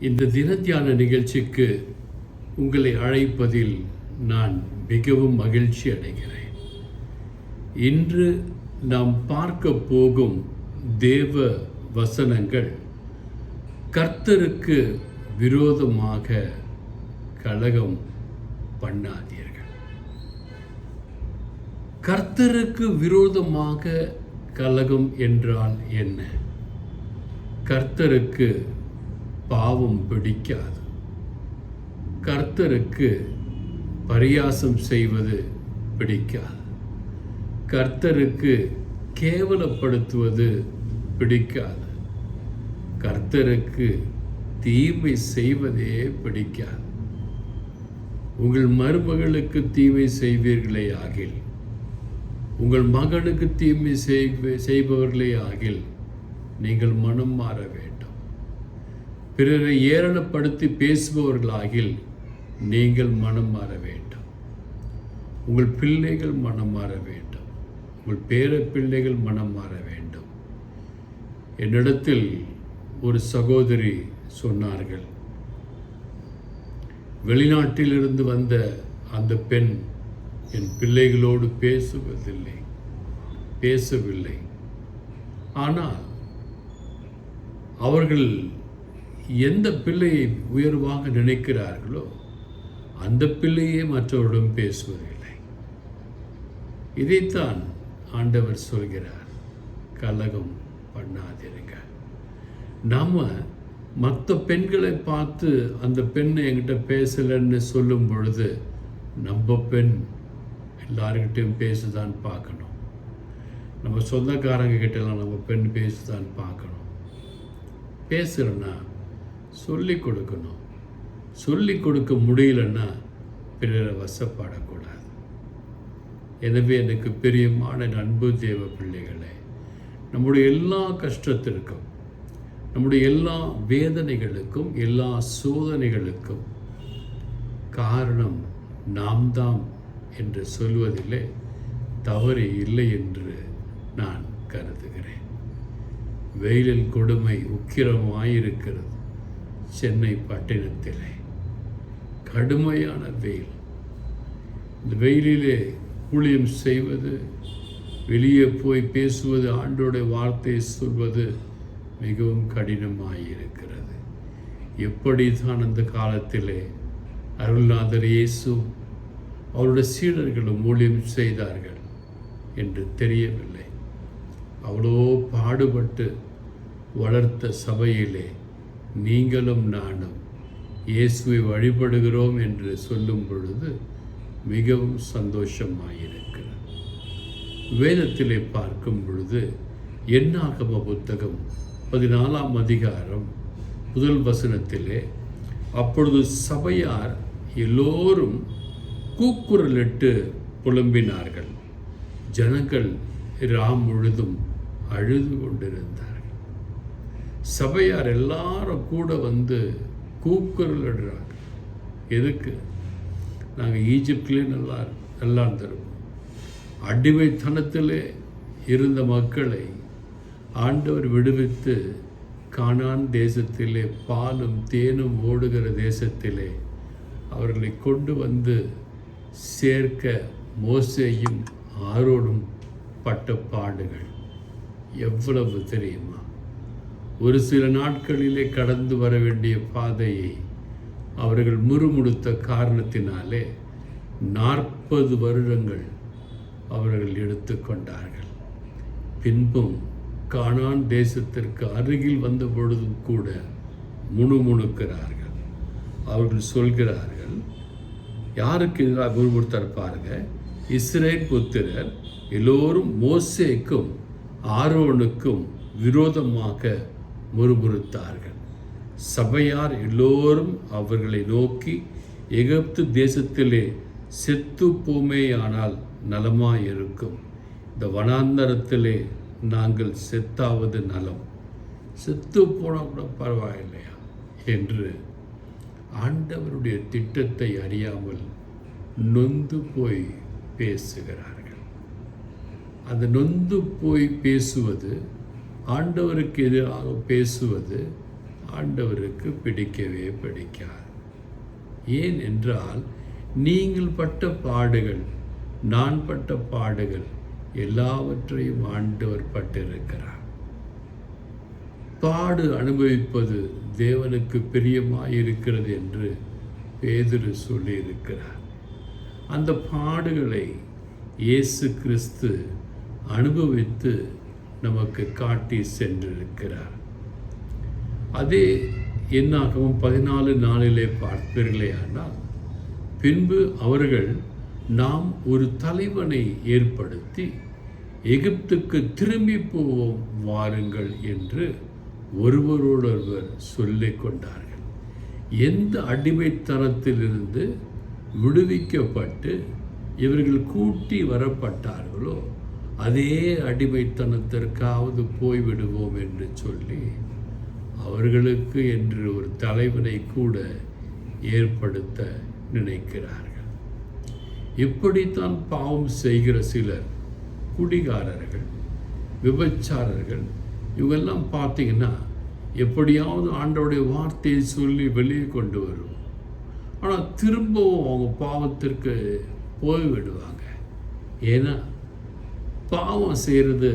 இந்த தினத்தியான நிகழ்ச்சிக்கு உங்களை அழைப்பதில் நான் மிகவும் மகிழ்ச்சி அடைகிறேன். இன்று நாம் பார்க்க போகும் தேவ வசனங்கள் கர்த்தருக்கு விரோதமாக கலகம் பண்ணாதீர்கள். கர்த்தருக்கு விரோதமாக கலகம் என்றால் என்ன? கர்த்தருக்கு பாவம் பிடிக்காது. கர்த்தருக்கு பரியாசம் செய்வது பிடிக்காது. கர்த்தருக்கு கேவலப்படுத்துவது பிடிக்காது. கர்த்தருக்கு தீமை செய்வதே பிடிக்காது. உங்கள் மருமகளுக்கு தீமை செய்வீர்களே ஆகில், உங்கள் மகனுக்கு தீமை செய்பவர்களே ஆகில் நீங்கள் மனம் மாற வேண்டும். பிறரை ஏளனப்படுத்தி பேசுபவர்களாகில் நீங்கள் மனம் மாற வேண்டும். உங்கள் பிள்ளைகள் மனம் மாற வேண்டும். உங்கள் பேர பிள்ளைகள் மனம் மாற வேண்டும். என்னிடத்தில் ஒரு சகோதரி சொன்னார்கள், வெளிநாட்டிலிருந்து வந்த அந்த பெண் என் பிள்ளைகளோடு பேசவில்லை. ஆனால் அவர்கள் எந்த பிள்ளையை உயர்வாக நினைக்கிறார்களோ அந்த பிள்ளையே மற்றவரிடம் பேசுவதில்லை. இதைத்தான் ஆண்டவர் சொல்கிறார், கலகம் பண்ணாதீங்க. நாம் மற்ற பெண்களை பார்த்து அந்த பெண்ணை என்கிட்ட பேசலைன்னு சொல்லும் பொழுது நம்ம பெண் எல்லாருக்கிட்டையும் பேசுதான் பார்க்கணும். நம்ம சொந்தக்காரங்க கிட்டலாம் நம்ம பெண் பேசுதான் பார்க்கணும். பேசுகிறேன்னா சொல்லி கொடுக்கணும். சொல்லி கொடுக்க முடியலன்னா பிறரை வசப்படக்கூடாது. எனவே எனக்கு பிரியமான அன்பு தேவ பிள்ளைகளே, நம்முடைய எல்லா கஷ்டத்திற்கும், நம்முடைய எல்லா வேதனைகளுக்கும், எல்லா சோதனைகளுக்கும் காரணம் நாம் தான் என்று சொல்வதிலே தவறு இல்லை என்று நான் கருதுகிறேன். வெயிலின் கொடுமை உக்கிரமாயிருக்கிறது. சென்னை பட்டணத்திலே கடுமையான வெயில். இந்த வெயிலிலே ஊழியம் செய்வது, வெளியே போய் பேசுவது, ஆண்டோடைய வார்த்தையை சொல்வது மிகவும் கடினமாயிருக்கிறது. எப்படி தான் அந்த காலத்திலே அருள்நாதர் இயேசு அவருடைய சீடர்களும் ஊழியம் செய்தார்கள் என்று தெரியவில்லை. அவ்வளோ பாடுபட்டு வளர்த்த சபையிலே நீங்களும் நானும் இயேசுவை வழிபடுகிறோம் என்று சொல்லும் பொழுது மிகவும் சந்தோஷமாயிருக்கிறது. வேதத்திலே பார்க்கும் பொழுது என்னாகம புத்தகம் 14ஆம் அதிகாரம் 1 வசனத்திலே, அப்பொழுது சபையார் எல்லோரும் கூக்குரலிட்டு புலம்பினார்கள். ஜனங்கள் ராம் முழுதும் அழுது கொண்டிருந்தார்கள். சபையார் எல்லாரும் கூட வந்து கூக்குரலிடுறாங்க. எதுக்கு? நாங்கள் ஈஜிப்ட்லேயே நல்லா இருந்திருக்கோம். அடிமைத்தனத்திலே இருந்த மக்களை ஆண்டவர் விடுவித்து கானான் தேசத்திலே, பாலும் தேனும் ஓடுகிற தேசத்திலே அவர்களை கொண்டு வந்து சேர்க்க மோசேயும் ஆரோனும் பட்ட பாடுகள் எவ்வளவு தெரியுமா? ஒரு சில நாட்களிலே கடந்து வர வேண்டிய பாதையை அவர்கள் முறுமுடுத்த காரணத்தினாலே 40 வருடங்கள் அவர்கள் எடுத்துக்கொண்டார்கள். பின்பும் கானான் தேசத்திற்கு அருகில் வந்த பொழுதும் கூட முணுமுணுக்கிறார்கள். அவர்கள் சொல்கிறார்கள், யாருக்கு எதிராக முறுமுறுத்தார் பாருங்க, இஸ்ரேல் புத்திரர் எல்லோரும் மோசேக்கும் ஆரோனுக்கும் விரோதமாக முறுமுறுத்தார்கள். சபையார் எல்லோரும் அவர்களை நோக்கி, எகிப்து தேசத்திலே செத்து போமேயானால் நலமாயிருக்கும், இந்த வனாந்தரத்திலே நாங்கள் செத்தாவது நலம், செத்து போனால் கூட பரவாயில்லையா என்று ஆண்டவருடைய திட்டத்தை அறியாமல் நொந்து போய் பேசுகிறார்கள். அந்த நொந்து போய் பேசுவது, ஆண்டவருக்கு எதிராக பேசுவது ஆண்டவருக்கு பிடிக்கவே பிடிக்காது. ஏன் என்றால், நீங்கள் பட்ட பாடுகள், நான் பட்ட பாடுகள் எல்லாவற்றையும் ஆண்டவர் பட்டிருக்கிறார். பாடு அனுபவிப்பது தேவனுக்கு பிரியமாயிருக்கிறது என்று பேதுரு சொல்லியிருக்கிறார். அந்த பாடுகளை இயேசு கிறிஸ்து அனுபவித்து நமக்கு காட்டி சென்றிருக்கிறார். அதே என்னாகவும் 14:4 பார்ப்பீர்களே ஆனால், பின்பு அவர்கள் நாம் ஒரு தலைவனை ஏற்படுத்தி எகிப்துக்கு திரும்பி போவோம் வாருங்கள் என்று ஒருவரோடொருவர் சொல்லிக் கொண்டார்கள். எந்த அடிமைத்தனத்திலிருந்து விடுவிக்கப்பட்டு இவர்கள் கூட்டி வரப்பட்டார்களோ அதே அடிமைத்தனத்திற்காவது போய்விடுவோம் என்று சொல்லி அவர்களுக்கு என்று ஒரு தலைவனை கூட ஏற்படுத்த நினைக்கிறார்கள். இப்படித்தான் பாவம் செய்கிற சிலர், குடிகாரர்கள், விபச்சாரர்கள், இவங்கெல்லாம் பார்த்தீங்கன்னா எப்படியாவது ஆண்டவருடைய வார்த்தையை சொல்லி வெளியே கொண்டு வருவோம். ஆனால் திரும்பவும் அவங்க பாவத்திற்கு போய்விடுவாங்க. ஏன்னா பாவம் செய்கிறது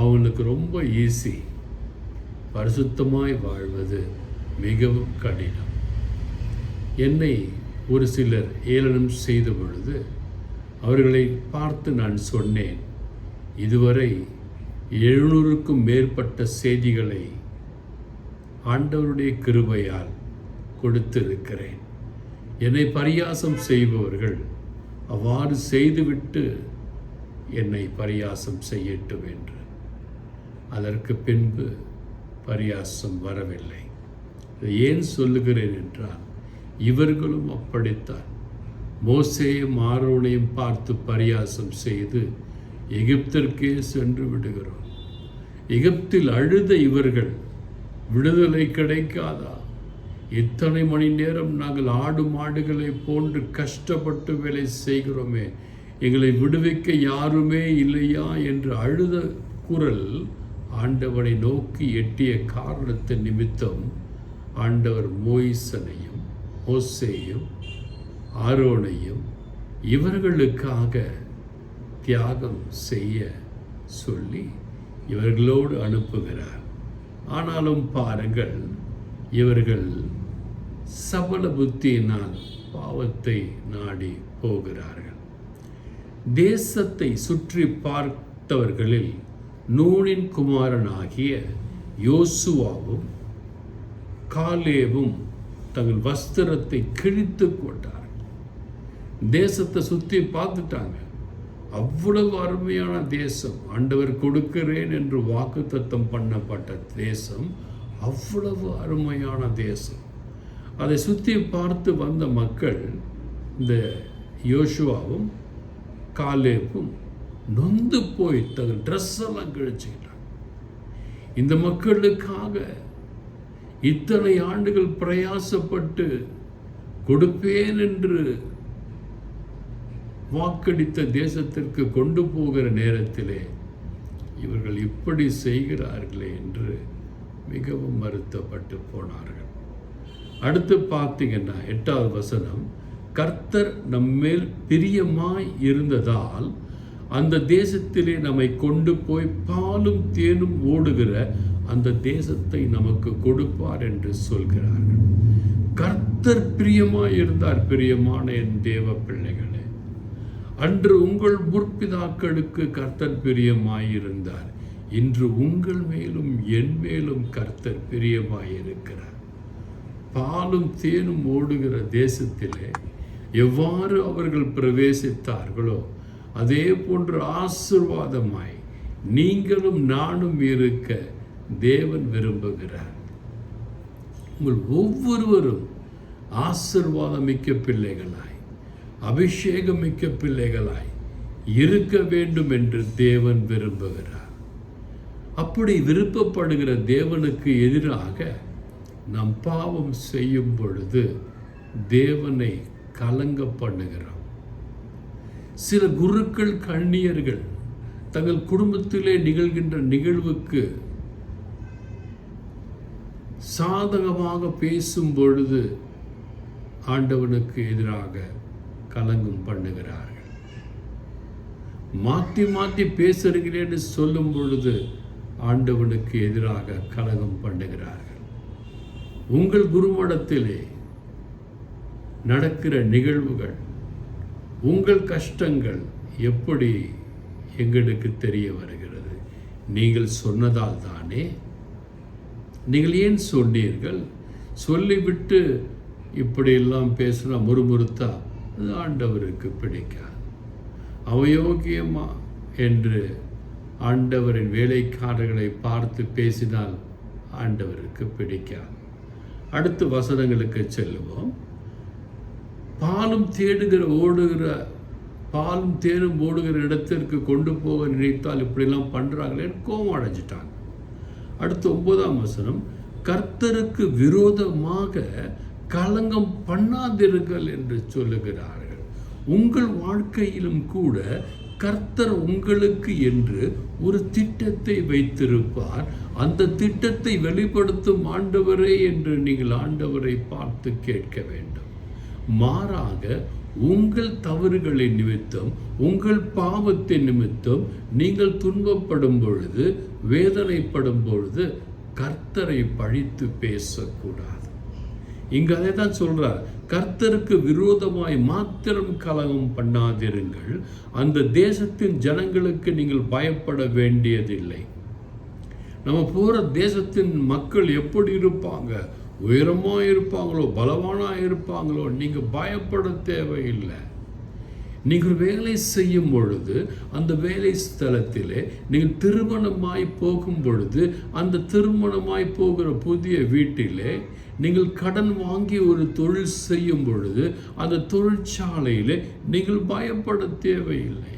அவனுக்கு ரொம்ப ஈஸி, பரிசுத்தமாய் வாழ்வது மிகவும் கடினம். என்னை ஒரு சிலர் ஏளனம் செய்த பொழுது அவர்களை பார்த்து நான் சொன்னேன், இதுவரை 700க்கும் மேற்பட்ட செய்திகளை ஆண்டவருடைய கிருபையால் கொடுத்திருக்கிறேன். என்னை பரியாசம் செய்பவர்கள் அவ்வாறு செய்துவிட்டு என்னை பரியாசம் செய்யட்டும் என்று. அதற்கு பின்பு பரியாசம் வரவில்லை. இதை ஏன் சொல்லுகிறேன் என்றால், இவர்களும் அப்படித்தான் மோசேயும் ஆரோனையும் பார்த்து பரியாசம் செய்து எகிப்திற்கே சென்று விடுகிறோம். எகிப்தில் அழுத இவர்கள் விடுதலை கிடைக்காதா? இத்தனை மணி நேரம் நாங்கள் ஆடு மாடுகளை போன்று கஷ்டப்பட்டு வேலை செய்கிறோமே, எங்களை விடுவிக்க யாருமே இல்லையா என்று அழுத குரல் ஆண்டவரை நோக்கி எட்டிய காரணத்தின் நிமித்தம் ஆண்டவர் மோசேயும் ஆரோனையும் இவர்களுக்காக தியாகம் செய்ய சொல்லி இவர்களோடு அனுப்புகிறார். ஆனாலும் பாருங்கள், இவர்கள் சபல புத்தியினால் பாவத்தை நாடி போகிறார்கள். தேசத்தை சுற்றி பார்த்தவர்களில் நூனின் குமாரனாகிய யோசுவாவும் காலேபும் தங்கள் வஸ்திரத்தை கிழித்து போட்டார்கள். தேசத்தை சுற்றி பார்த்துட்டாங்க. அவ்வளவு அருமையான தேசம், ஆண்டவர் கொடுக்கிறேன் என்று வாக்குத்தத்தம் பண்ணப்பட்ட தேசம், அவ்வளவு அருமையான தேசம். அதை சுற்றி பார்த்து வந்த மக்கள், இந்த யோசுவாவும் காலேபும் நொந்து போய் தங்கள் ட்ரெஸ் எல்லாம் கிழிச்சுக்கிட்டாங்க. இந்த மக்களுக்காக இத்தனை ஆண்டுகள் பிரயாசப்பட்டு கொடுப்பேன் என்று வாக்களித்த தேசத்திற்கு கொண்டு போகிற நேரத்திலே இவர்கள் இப்படி செய்கிறார்களே என்று மிகவும் வருத்தப்பட்டு போனார்கள். அடுத்து பார்த்தீங்கன்னா 8வது வசனம், கர்த்தர் நம்மேல் பிரியமாய் இருந்ததால் அந்த தேசத்திலே நம்மை கொண்டு போய் பாலும் தேனும் ஓடுகிற அந்த தேசத்தை நமக்கு கொடுப்பார் என்று சொல்கிறார்கள். கர்த்தர் பிரியமாய் இருந்தார். பிரியமான என் தேவ பிள்ளைகளே, அன்று உங்கள் முற்பிதாக்களுக்கு கர்த்தர் பிரியமாயிருந்தார். இன்று உங்கள் மேலும் என் மேலும் கர்த்தர் பிரியமாயிருக்கிறார். பாலும் தேனும் ஓடுகிற தேசத்திலே எவ்வாறு அவர்கள் பிரவேசித்தார்களோ அதே போன்று ஆசீர்வாதமாய் நீங்களும் நானும் இருக்க தேவன் விரும்புகிறார். உங்கள் ஒவ்வொருவரும் ஆசீர்வாதமிக்க பிள்ளைகளாய், அபிஷேகமிக்க பிள்ளைகளாய் இருக்க வேண்டும் என்று தேவன் விரும்புகிறார். அப்படி விருப்பப்படுகிற தேவனுக்கு எதிராக நாம் பாவம் செய்யும் பொழுது தேவனை கலங்க பண்ணுகிறோம். சில குருக்கள், கண்ணியர்கள் தங்கள் குடும்பத்திலே நிகழ்கின்ற நிகழ்வுக்கு சாதகமாக பேசும் பொழுது ஆண்டவனுக்கு எதிராக கலங்கம் பண்ணுகிறார்கள். மாற்றி மாற்றி பேசுகிறேன்னு சொல்லும் பொழுது ஆண்டவனுக்கு எதிராக கலகம் பண்ணுகிறார்கள். உங்கள் குருமடத்திலே நடக்கிற நிகழ்வுகள், உங்கள் கஷ்டங்கள் எப்படி எங்களுக்கு தெரிய வருகிறது? நீங்கள் சொன்னதால் தானே. நீங்கள் ஏன் சொன்னீர்கள்? சொல்லிவிட்டு இப்படியெல்லாம் பேசினா, முறுமுறுத்தா, அது ஆண்டவருக்கு பிடிக்காது. அவயோக்கியமா என்று ஆண்டவரின் வேலைக்காரர்களை பார்த்து பேசினால் ஆண்டவருக்கு பிடிக்காது. அடுத்து வசனங்களுக்கு செல்லுவோம். பாலும் தேனும் ஓடுகிற இடத்திற்கு கொண்டு போக நினைத்தால் இப்படிலாம் பண்ணுறாங்களே கோபம் அடைஞ்சிட்டாங்க. அடுத்து 9ஆம் வசனம், கர்த்தருக்கு விரோதமாக கலங்கம் பண்ணாதிருங்கள் என்று சொல்லுகிறார்கள். உங்கள் வாழ்க்கையிலும் கூட கர்த்தர் உங்களுக்கு என்று ஒரு திட்டத்தை வைத்திருப்பார். அந்த திட்டத்தை வெளிப்படுத்தும் ஆண்டவரே என்று நீங்கள் ஆண்டவரை பார்த்து கேட்க வேண்டும். மாறாக உங்கள் தவறுகளின் நிமித்தம், உங்கள் பாவத்தின் நிமித்தம் நீங்கள் துன்பப்படும் பொழுது, வேதனைப்படும் பொழுது கர்த்தரை பழித்து பேசக்கூடாது. இங்கு அதை தான் சொல்றார். கர்த்தருக்கு விரோதமாய் மாத்திரம் கலகம் பண்ணாதிருங்கள். அந்த தேசத்தின் ஜனங்களுக்கு நீங்கள் பயப்பட வேண்டியதில்லை. நம்ம போகிற தேசத்தின் மக்கள் எப்படி இருப்பாங்க? உயரமாக இருப்பாங்களோ, பலவானாக இருப்பாங்களோ, நீங்கள் பயப்பட தேவையில்லை. நீங்கள் வேலை செய்யும் பொழுது அந்த வேலை ஸ்தலத்திலே நீங்கள் திருமணமாய் போகும் பொழுது அந்த திருமணமாய் போகிற புதிய வீட்டிலே நீங்கள் கடன் வாங்கி ஒரு தொழில் செய்யும் பொழுது அந்த தொழிற்சாலையிலே நீங்கள் பயப்பட தேவையில்லை.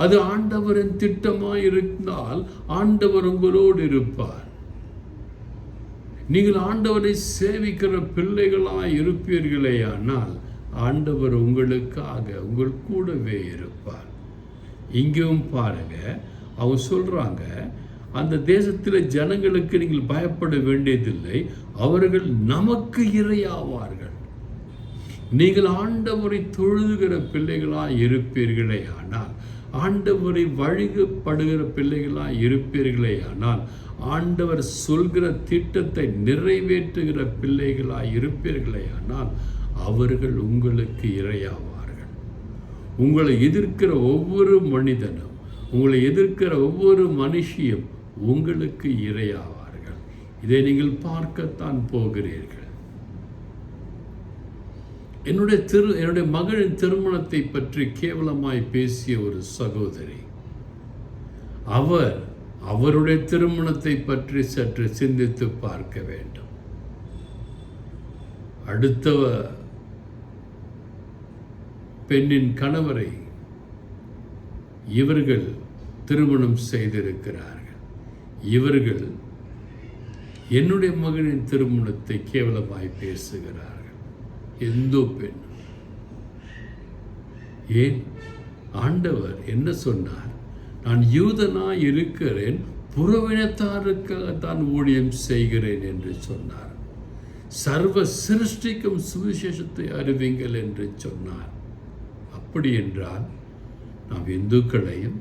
அது ஆண்டவரின் திட்டமாய் இருந்தால் ஆண்டவர் உங்களோடு இருப்பார். நீங்கள் ஆண்டவரை சேவிக்கிற பிள்ளைகளாய் இருப்பீர்களே, ஆனால் ஆண்டவர் உங்களுக்காக உங்கள் கூடவே இருப்பார். இங்கேயும் பாருங்க, அவங்க சொல்றாங்க, அந்த தேசத்தில் ஜனங்களுக்கு நீங்கள் பயப்பட வேண்டியதில்லை, அவர்கள் நமக்கு இரையாவார்கள். நீங்கள் ஆண்டவரை தொழுதுகிற பிள்ளைகளாய் இருப்பீர்களே ஆனால், ஆண்டவரை வழிபடுகிற பிள்ளைகளாய் இருப்பீர்களே ஆனால், ஆண்டவர் சொல்கிற திட்டத்தை நிறைவேற்றுகிற பிள்ளைகளாய் இருப்பீர்களே ஆனால், அவர்கள் உங்களுக்கு இரையாவார்கள். உங்களை எதிர்க்கிற ஒவ்வொரு மனிதனும், உங்களை எதிர்க்கிற ஒவ்வொரு மனுஷியும் உங்களுக்கு இரையாவார்கள். இதை நீங்கள் பார்க்கத்தான் போகிறீர்கள். என்னுடைய மகளின் திருமணத்தை பற்றி கேவலமாய் பேசிய ஒரு சகோதரி, அவருடைய திருமணத்தை பற்றி சற்று சிந்தித்து பார்க்க வேண்டும். அடுத்த பெண்ணின் கணவரை இவர்கள் திருமணம் செய்திருக்கிறார்கள். இவர்கள் என்னுடைய மகனின் திருமணத்தை கேவலமாய் பேசுகிறார்கள். எந்த பெண்? ஏன்? ஆண்டவர் என்ன சொன்னார்? நான் யூதனாய் இருக்கிறேன், புறவினத்தாருக்காகத்தான் ஊழியம் செய்கிறேன் என்று சொன்னார். சர்வ சிருஷ்டிக்கும் சுவிசேஷத்தை அறிவிங்கள் என்று சொன்னார். அப்படி என்றால் நாம் இந்துக்களையும்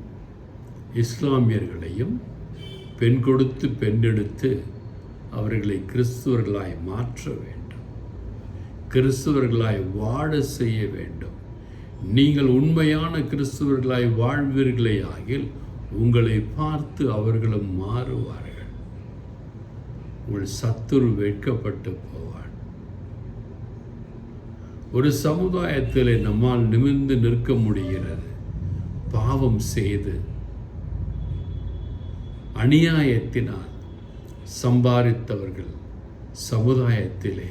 இஸ்லாமியர்களையும் பெண் கொடுத்து பெண்ணெடுத்து அவர்களை கிறிஸ்துவர்களாய் மாற்ற வேண்டும், கிறிஸ்துவர்களாய் வாழ செய்ய வேண்டும். நீங்கள் உண்மையான கிறிஸ்துவர்களாய் வாழ்வீர்களே ஆகில் உங்களை பார்த்து அவர்களும் மாறுவார்கள். உங்கள் சத்துரு வெட்கப்பட்டு போவார். ஒரு சமுதாயத்தில் நம்மால் நிமிர்ந்து நிற்க முடிகிறது. பாவம் செய்து அநியாயத்தினால் சம்பாதித்தவர்கள் சமுதாயத்திலே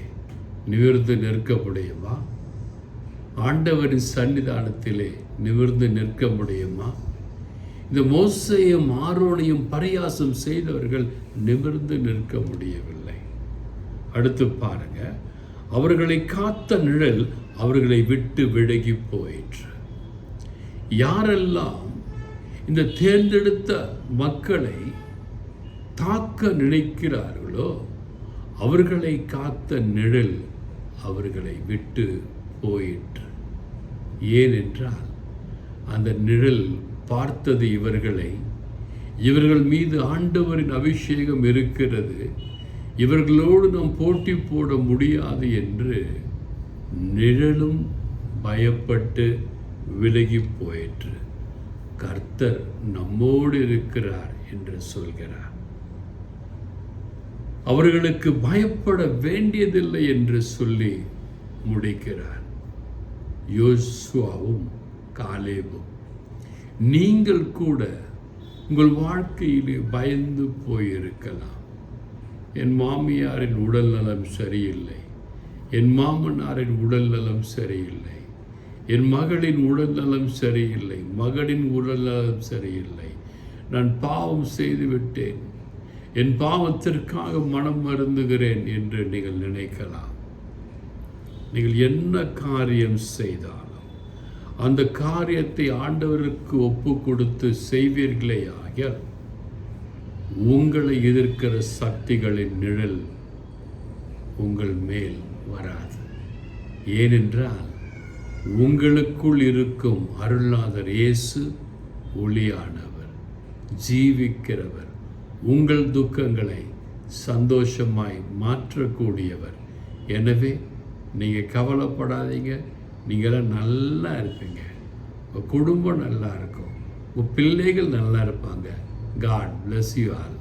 நிமிர்ந்து நிற்க முடியுமா? ஆண்டவரின் சன்னிதானத்திலே நிமிர்ந்து நிற்க முடியுமா? இந்த மோசேயும் ஆரோனையும் பரியாசம் செய்தவர்கள் நிமிர்ந்து நிற்க முடியவில்லை. அடுத்து பாருங்க, அவர்களை காத்த நிழல் அவர்களை விட்டு விலகி போயிற்று. யாரெல்லாம் இந்த தேர்ந்தெடுத்த மக்களை தாக்க நினைக்கிறார்களோ அவர்களை காத்த நிழல் அவர்களை விட்டு போயிற்று. ஏனென்றால் அந்த நிழல் பார்த்தது இவர்கள் மீது ஆண்டவரின் அபிஷேகம் இருக்கிறது, இவர்களோடு நாம் போட்டி போட முடியாது என்று நிழலும் பயப்பட்டு விலகி போயிற்று. கர்த்தர் நம்மோடு இருக்கிறார் என்று சொல்கிறார். அவர்களுக்கு பயப்பட வேண்டியதில்லை என்று சொல்லி முடிக்கிறார். யோசுவாவும் காலேபும், நீங்கள் கூட உங்கள் வாழ்க்கையிலே பயந்து போயிருக்கலாம். என் மாமியாரின் உடல் நலம் சரியில்லை, என் மாமனாரின் உடல் நலம் சரியில்லை, என் மகளின் உடல் நலம் சரியில்லை, மகனின் உடல் நலம் சரியில்லை, நான் பாவம் செய்து விட்டேன், என் பாவத்திற்காக மனம் வருந்துகிறேன் என்று நீங்கள் நினைக்கலாம். நீங்கள் என்ன காரியம் செய்தாலும் அந்த காரியத்தை ஆண்டவருக்கு ஒப்பு கொடுத்து செய்வீர்களே ஆகியால் உங்களை எதிர்க்கிற சக்திகளின் நிழல் உங்கள் மேல் வராது. ஏனென்றால் உங்களுக்குள் இருக்கும் அருளாளர் இயேசு ஒளியானவர், ஜீவிக்கிறவர், உங்கள் துக்கங்களை சந்தோஷமாய் மாற்றக்கூடியவர். எனவே நீங்கள் கவலைப்படாதீங்க, நீங்களாம் நல்லா இருப்பீங்க, உங்கள் குடும்பம் நல்லா இருக்கும், உங்கள் பிள்ளைகள் நல்லா இருப்பாங்க. God bless you all.